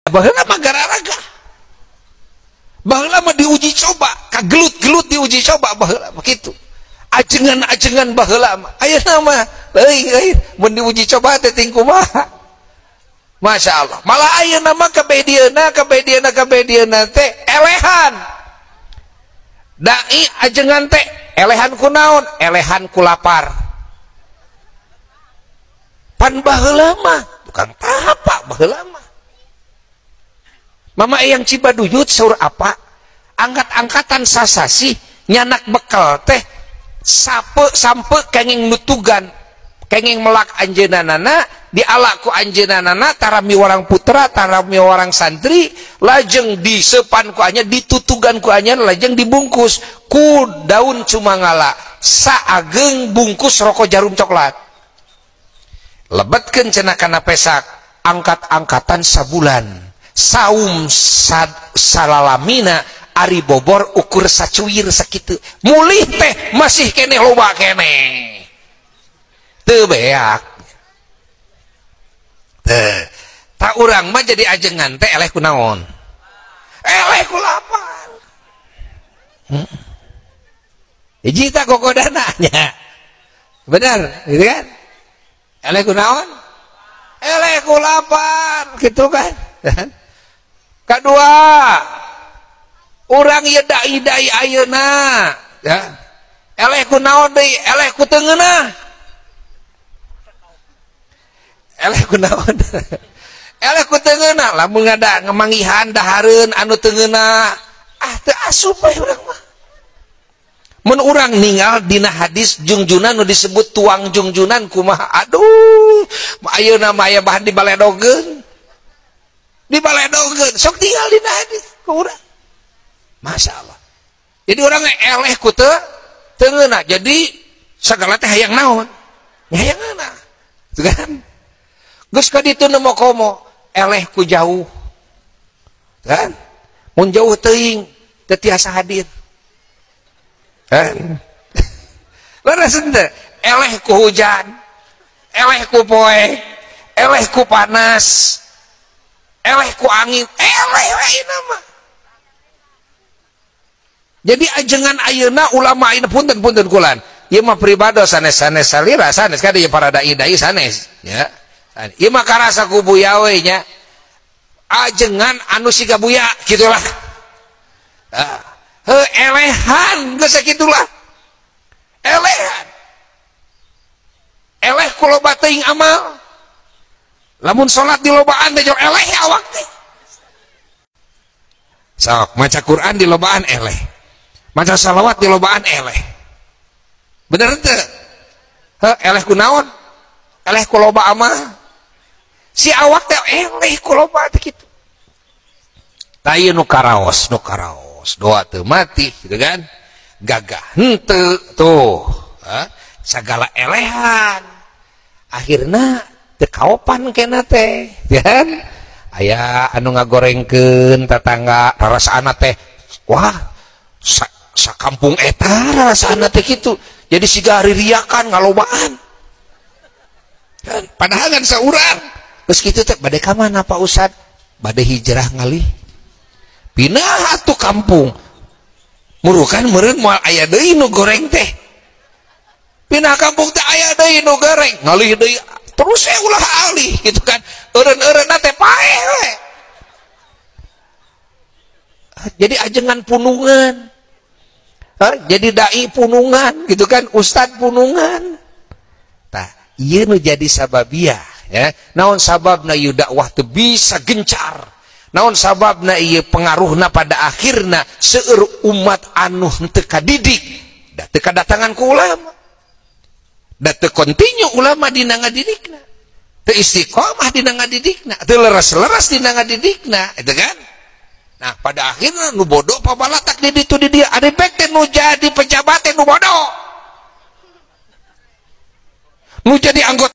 baheula mah gara-raga, baheula mah diuji coba, kagelut-gelut diuji coba baheula begitu. Ajengan-ajengan baheula mah ayeuna mah euy mun diuji coba teh ting kumaha. Masya Allah, malah ayeuna mah kabedieuna teh elehan. Dai ajengan teh elehan ku naon? Elehan ku lapar. Pan baheula mah bukan apa baheula mah. Mama yang Cibaduyut saur apa? Angkat-angkatan sasasi nyanak bekal teh sampe kenging nutugan, kenging melak anjeunanana dialak ku anjeunanana tara miwarang putra tara miwarang santri lajeng disepan ku anya ditutugan ku anya lajeng dibungkus ku daun cumangala saageng bungkus rokok jarum coklat lebetkeun cenah kana pesak angkat-angkatan sabulan saum salalamina ari bobor ukur sacuir sakitu mulih teh masih kene loba kene teu beak. Tak urang mah jadi ajengan teh eleh ku naon? Eleh ku lapar. Hiji tak kokodana nya. Benar, gitu kan? Eleh ku naon? Eleh ku lapar, gitu kan? Kedua, urang ieu dai-dai ayeuna, ya. Eleh ku naon deui? Eleh ku teu ngeunah. Eleh ku naon? Eleh ku teu ngeunah, lamun ngada ngemangihan dahareun anu teu ngeunah. Teu asup we urang mah. Mun urang ningal dina hadis jungjunan nu disebut tuang jungjunan kumaha? Aduh, ayeuna mah aya bahan dibaledogeun. Dibaledogeun, sok tinggal dina hadis ku urang. Masyaallah. Jadi urang eleh ku teu ngeunah. Jadi sagala teh hayang naon? Hayang ngeunah. Tuh kan? Geus ka ditu nemu komo eleh ku jauh kan mun jauh teuing teu tiasa hadir kan leres henteu eleh ku hujan eleh ku poe eleh ku panas eleh ku angin eleh we mah jadi ajengan ayeuna ulama ayeuna punten kulan ieu mah pribado sanes-sanes salira sanes ka dieu para dai-dai sanes ya. Ieu mah karasa ku buya we nya. Ajengan anu siga buya gitulah. Elehan geus sakitulah. Elehan. Eleh ku loba teuing amal. Lamun salat di lobaan teh jor eleh awak teh. Sok maca Quran di lobaan eleh. Maca salawat di lobaan eleh. Bener teu? Eleh ku naon? Eleh ku loba amal. Si awak teh eleh ku loba teh kitu. Tah nu karaos doa teu mati gitu kan. Gagah henteu tuh. Sagala elehan. Akhirna teu kaopan kena teh, kan? Aya anu ngagorengkeun tetangga rarasaana teh. Wah, sakampung eta rarasaana teh kitu. Jadi siga ririakan ngalobaan. Kan padahal kan saurang. Terus gitu teh bade ka mana Pak Ustad? Bade hijrah ngalih. Pindah atuh kampung. Murukan meureun moal aya deui nu goreng teh. Pindah kampung teh aya deui nu goreng, ngalih deui. Terus ulah alih gitu kan. Eureun-eureunna teh paeh we. Jadi ajengan punungan. Jadi dai punungan gitu kan, ustad punungan. Tah, ieu nu jadi sababiah. Ya, naon sababna ieu dakwah teu bisa gencar, naon sababna ieu pengaruhna pada akhirna seueur umat anu teu kadidik da teu kadatangan ku ulama da teu kontinu ulama dina ngadidikna teu istiqomah dina ngadidikna teu leres-leres dina ngadidikna itu kan. Nah pada akhirnya nu bodoh pabalatak di ditu di dia ada teh nu jadi pejabat nu bodoh nu jadi anggota